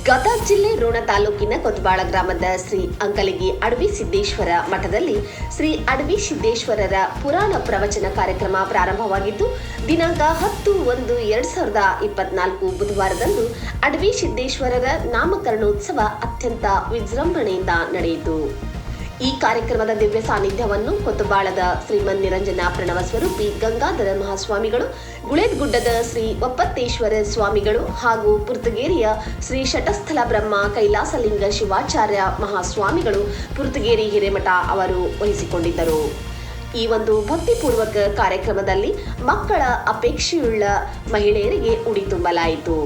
ಗದಗ ಜಿಲ್ಲೆ ರೋಣ ತಾಲೂಕಿನ ಕೊತ್ಬಾಳ ಗ್ರಾಮದ ಶ್ರೀ ಅಂಕಲಿಗಿ ಅಡವಿ ಸಿದ್ದೇಶ್ವರ ಮಠದಲ್ಲಿ ಶ್ರೀ ಅಡವಿ ಸಿದ್ದೇಶ್ವರರ ಪುರಾಣ ಪ್ರವಚನ ಕಾರ್ಯಕ್ರಮ ಪ್ರಾರಂಭವಾಗಿದ್ದು ದಿನಾಂಕ 10/1/2024 ಬುಧವಾರದಂದು ಅಡವಿ ಸಿದ್ದೇಶ್ವರರ ನಾಮಕರಣೋತ್ಸವ ಅತ್ಯಂತ ವಿಜೃಂಭಣೆಯಿಂದ ನಡೆಯಿತು. ಈ ಕಾರ್ಯಕ್ರಮದ ದಿವ್ಯ ಸಾನ್ನಿಧ್ಯವನ್ನು ಕೊತ್ತಬಾಳದ ಶ್ರೀಮನ್ ನಿರಂಜನ ಪ್ರಣವ ಸ್ವರೂಪಿ ಗಂಗಾಧರ ಮಹಾಸ್ವಾಮಿಗಳು, ಗುಳೇದಗುಡ್ಡದ ಶ್ರೀ ಒಪ್ಪತ್ತೇಶ್ವರ ಸ್ವಾಮಿಗಳು ಹಾಗೂ ಪುರ್ತಗೇರಿಯ ಶ್ರೀ ಶಟಸ್ಥಲ ಬ್ರಹ್ಮ ಕೈಲಾಸಲಿಂಗ ಶಿವಾಚಾರ್ಯ ಮಹಾಸ್ವಾಮಿಗಳು ಪುರ್ತಗೇರಿ ಹಿರೇಮಠ ಅವರು ವಹಿಸಿಕೊಂಡಿದ್ದರು. ಈ ಒಂದು ಭಕ್ತಿಪೂರ್ವಕ ಕಾರ್ಯಕ್ರಮದಲ್ಲಿ ಮಕ್ಕಳ ಅಪೇಕ್ಷೆಯುಳ್ಳ ಮಹಿಳೆಯರಿಗೆ ಉಡಿ ತುಂಬಲಾಯಿತು.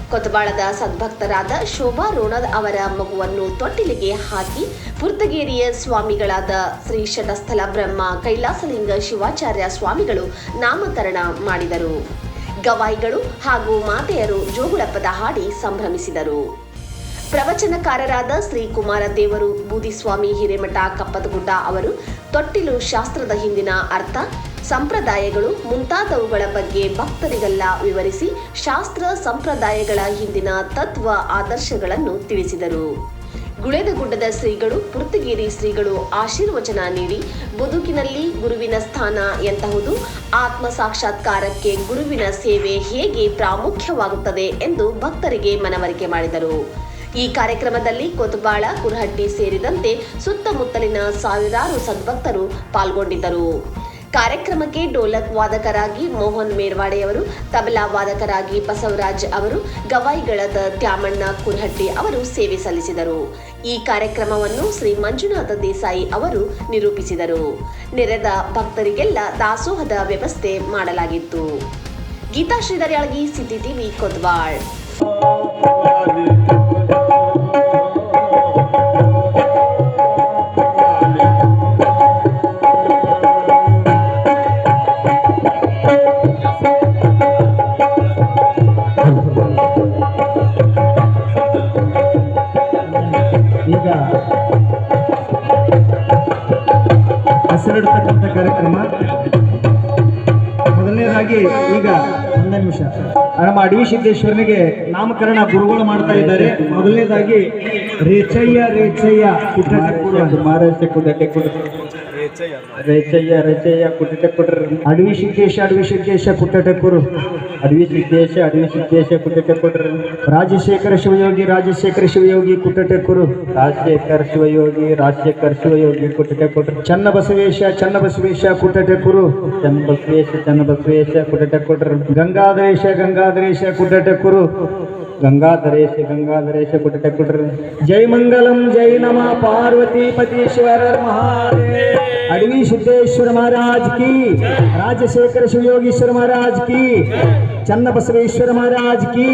ಕೊತ್ತಬಾಳದ ಸದ್ಭಕ್ತರಾದ ಶೋಭಾ ರೋಣದ್ ಅವರ ಮಗುವನ್ನು ತೊಟ್ಟಿಲಿಗೆ ಹಾಕಿ ಪುರ್ತಗೇರಿಯ ಸ್ವಾಮಿಗಳಾದ ಶ್ರೀ ಶಟಸ್ಥಲ ಬ್ರಹ್ಮ ಕೈಲಾಸಲಿಂಗ ಶಿವಾಚಾರ್ಯ ಸ್ವಾಮಿಗಳು ನಾಮಕರಣ ಮಾಡಿದರು. ಗವಾಯಿಗಳು ಹಾಗೂ ಮಾತೆಯರು ಜೋಗುಳಪದ ಹಾಡಿ ಸಂಭ್ರಮಿಸಿದರು. ಪ್ರವಚನಕಾರರಾದ ಶ್ರೀ ಕುಮಾರ ದೇವರು ಬೂದಿಸ್ವಾಮಿ ಹಿರೇಮಠ ಕಪ್ಪದಗುಡ್ಡ ಅವರು ತೊಟ್ಟಿಲು ಶಾಸ್ತ್ರದ ಹಿಂದಿನ ಅರ್ಥ, ಸಂಪ್ರದಾಯಗಳು ಮುಂತಾದವುಗಳ ಬಗ್ಗೆ ಭಕ್ತರಿಗೆಲ್ಲ ವಿವರಿಸಿ ಶಾಸ್ತ್ರ ಸಂಪ್ರದಾಯಗಳ ಹಿಂದಿನ ತತ್ವ ಆದರ್ಶಗಳನ್ನು ತಿಳಿಸಿದರು. ಗುಳೇದಗುಡ್ಡದ ಶ್ರೀಗಳು ಪುರ್ತಗೇರಿ ಶ್ರೀಗಳು ಆಶೀರ್ವಚನ ನೀಡಿ ಬದುಕಿನಲ್ಲಿ ಗುರುವಿನ ಸ್ಥಾನ ಎಂತಹುದು, ಆತ್ಮ ಸಾಕ್ಷಾತ್ಕಾರಕ್ಕೆ ಗುರುವಿನ ಸೇವೆ ಹೇಗೆ ಪ್ರಾಮುಖ್ಯವಾಗುತ್ತದೆ ಎಂದು ಭಕ್ತರಿಗೆ ಮನವರಿಕೆ ಮಾಡಿದರು. ಈ ಕಾರ್ಯಕ್ರಮದಲ್ಲಿ ಕೊತ್ತಬಾಳ, ಕುರಹಟ್ಟಿ ಸೇರಿದಂತೆ ಸುತ್ತಮುತ್ತಲಿನ ಸಾವಿರಾರು ಸದ್ಭಕ್ತರು ಪಾಲ್ಗೊಂಡಿದ್ದರು. ಕಾರ್ಯಕ್ರಮಕ್ಕೆ ಡೋಲಕ್ ವಾದಕರಾಗಿ ಮೋಹನ್ ಮೇರ್ವಾಡೆಯವರು, ತಬಲಾ ವಾದಕರಾಗಿ ಬಸವರಾಜ್ ಅವರು, ಗವಾಯಿಗಳಾದ ತ್ಯಾಮಣ್ಣ ಕುರಹಟ್ಟಿ ಅವರು ಸೇವೆ ಸಲ್ಲಿಸಿದರು. ಈ ಕಾರ್ಯಕ್ರಮವನ್ನು ಶ್ರೀ ಮಂಜುನಾಥ ದೇಸಾಯಿ ಅವರು ನಿರೂಪಿಸಿದರು. ನೆರೆದ ಭಕ್ತರಿಗೆಲ್ಲ ದಾಸೋಹದ ವ್ಯವಸ್ಥೆ ಮಾಡಲಾಗಿತ್ತು. Geetha Shridharyalagi, city TV, Kotbal. ಈಗ ಹೆಸರಿಡ್ತಕ್ಕಂಥ ಕಾರ್ಯಕ್ರಮ ಮೊದಲನೇದಾಗಿ ಈಗ ಒಂದೇ ನಿಮಿಷ ನಮ್ಮ ಅಡವಿ ಸಿದ್ದೇಶ್ವರನಿಗೆ ನಾಮಕರಣ ಗುರುಗಳು ಮಾಡ್ತಾ ಇದ್ದಾರೆ. ಮೊದಲನೇದಾಗಿ ರೇಚಯ್ಯ ಕುಟ್ಟಟೆ ಕೊಟ್ರ ಅಡವಿ ಸಿದ್ದೇಶ ಕುಟ್ಟಟೆಕೂರು ಅಡವಿ ಸಿದ್ದೇಶ ಕುಟ್ಟಟೆ ಕೊಟ್ರ ರಾಜಶೇಖರ ಶಿವಯೋಗಿ ಕುಟ್ಟಟೆಕೂರು ರಾಜಶೇಖರ ಶಿವಯೋಗಿ ಕುಟ್ಟಟೆ ಕೊಟ್ರ ಚನ್ನಬಸವೇಶ ಕುಟ್ಟಟೆಕೂರು ಚನ್ನಬಸವೇಶ ಕುಟ್ಟಟೆ ಕೊಟ್ರ ಗಂಗಾಧರೇಶ ಕುಟ್ಟಟೆಕೂರು ಗಂಗಾಧರೇಶ ಕುಟ್ಟಟೆ ಕೊಟ್ರ ಜೈ ಮಂಗಲಂ ಜೈ ನಮ ಪಾರ್ವತಿ ಪತೀಶ್ವರ ಮಹಾದೇವ ಅಡವಿ ಸಿದ್ದೇಶ್ವರ ಮಹಾರಾಜ್ ಕಿ, ರಾಜಶೇಖರ ಶಿವಯೋಗೀಶ್ವರ ಮಹಾರಾಜ್ ಕಿ, ಚನ್ನಬಸವೇಶ್ವರ ಮಹಾರಾಜ್ ಕಿ.